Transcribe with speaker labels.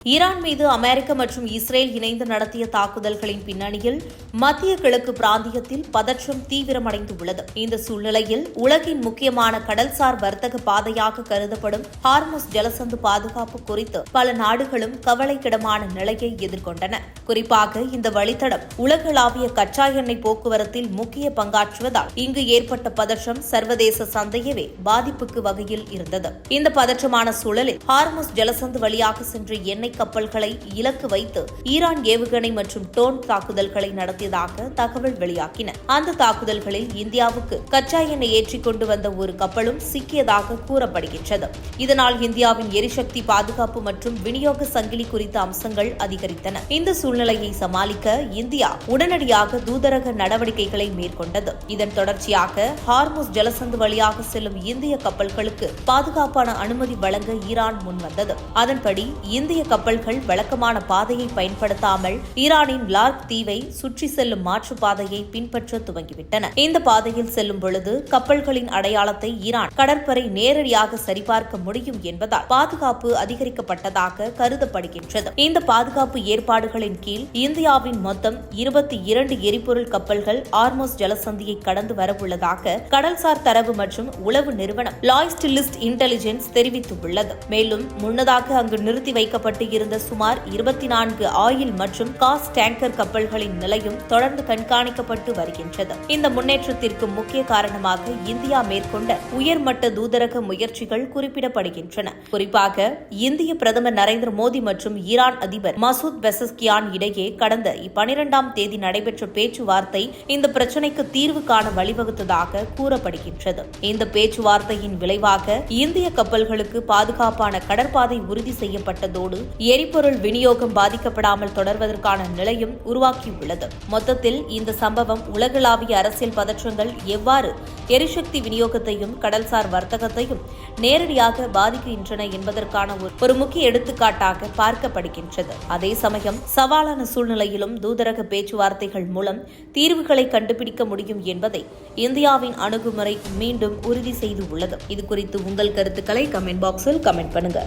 Speaker 1: Iran மீது America மற்றும் Israel இணைந்து நடத்திய தாக்குதல்களின் பின்னணியில் மத்திய கிழக்கு பிராந்தியத்தில் பதற்றம் தீவிரமடைந்துள்ளது. இந்த சூழ்நிலையில் உலகின் முக்கியமான கடல்சார் வர்த்தக பாதையாக கருதப்படும் ஹார்முஸ் ஜலசந்து பாதுகாப்பு குறித்து பல நாடுகளும் கவலைக்கிடமான நிலையை எதிர்கொண்டன. குறிப்பாக இந்த வழித்தடம் உலகளாவிய கச்சா எண்ணெய் போக்குவரத்தில் முக்கிய பங்காற்றுவதால் இங்கு ஏற்பட்ட பதற்றம் சர்வதேச சந்தையவே பாதிப்புக்கு வகையில் இருந்தது. இந்த பதற்றமான சூழலில் ஹார்முஸ் ஜலசந்து வழியாக சென்ற எண்ணெய் கப்பல்களை இலக்கு வைத்து ஈரான் ஏவுகணை மற்றும் ட்ரோன் தாக்குதல்களை நடத்தியதாக தகவல் வெளியாகின. அந்த தாக்குதல்களில் இந்தியாவுக்கு கச்சா எண்ணெய் ஏற்றிக் கொண்டு வந்த ஒரு கப்பலும் சிக்கியதாக கூறப்படுகின்றது. இதனால் இந்தியாவின் எரிசக்தி பாதுகாப்பு மற்றும் விநியோக சங்கிலி குறித்த அம்சங்கள் அதிகரித்தன. இந்த சூழ்நிலையை சமாளிக்க இந்தியா உடனடியாக தூதரக நடவடிக்கைகளை மேற்கொண்டது. இதன் தொடர்ச்சியாக ஹார்முஸ் ஜலசந்து வழியாக செல்லும் இந்திய கப்பல்களுக்கு பாதுகாப்பான அனுமதி வழங்க ஈரான் முன்வந்தது. அதன்படி இந்திய கப்பல்கள் வழக்கமான பாதையை பயன்படுத்தாமல் ஈரானின் லார்க் தீவை சுற்றி செல்லும் மாற்று பாதையை பின்பற்ற துவங்கிவிட்டன. இந்த பாதையில் செல்லும் பொழுது கப்பல்களின் அடையாளத்தை ஈரான் கடற்படை நேரடியாக சரிபார்க்க முடியும் என்பதால் பாதுகாப்பு அதிகரிக்கப்பட்டதாக கருதப்படுகின்றது. இந்த பாதுகாப்பு ஏற்பாடுகளின் கீழ் இந்தியாவின் மொத்தம் 22 எரிபொருள் கப்பல்கள் ஹார்முஸ் ஜலசந்தியை கடந்து வரவுள்ளதாக கடல்சார் தரவு மற்றும் உளவு நிறுவனம் லாய்ஸ்ட் லிஸ்ட் இன்டெலிஜென்ஸ் தெரிவித்துள்ளது. மேலும் முன்னதாக அங்கு நிறுத்தி வைக்கப்பட்டு இருந்த சுமார் 24 ஆயில் மற்றும் காஸ் டேங்கர் கப்பல்களின் நிலையும் தொடர்ந்து கண்காணிக்கப்பட்டு வருகின்றது. இந்த முன்னேற்றத்திற்கு முக்கிய காரணமாக இந்தியா மேற்கொண்ட உயர்மட்ட தூதரக முயற்சிகள் குறிப்பிடப்படுகின்றன. குறிப்பாக இந்திய பிரதமர் நரேந்திர மோடி மற்றும் ஈரான் அதிபர் மசூத் பெசஸ்கியான் இடையே கடந்த 12ஆம் தேதி நடைபெற்ற பேச்சுவார்த்தை இந்த பிரச்சினைக்கு தீர்வு காண வழிவகுத்ததாக கூறப்படுகின்றது. இந்த பேச்சுவார்த்தையின் விளைவாக இந்திய கப்பல்களுக்கு பாதுகாப்பான கடற்பாதை உறுதி செய்யப்பட்டதோடு எரிபொருள் விநியோகம் பாதிக்கப்படாமல் தொடர்வதற்கான நிலையும் உருவாக்கியுள்ளது. மொத்தத்தில் இந்த சம்பவம் உலகளாவிய அரசியல் பதற்றங்கள் எவ்வாறு எரிசக்தி விநியோகத்தையும் கடல்சார் வர்த்தகத்தையும் நேரடியாக பாதிக்கின்றன என்பதற்கான ஒரு முக்கிய எடுத்துக்காட்டாக பார்க்கப்படுகின்றது. அதே சமயம் சவாலான சூழ்நிலையிலும் தூதரக பேச்சுவார்த்தைகள் மூலம் தீர்வுகளை கண்டுபிடிக்க முடியும் என்பதை இந்தியாவின் அணுகுமுறை மீண்டும் உறுதி செய்துள்ளது. இது குறித்து உங்கள் கருத்துக்களை கமெண்ட் பாக்ஸில் கமெண்ட் பண்ணுங்க.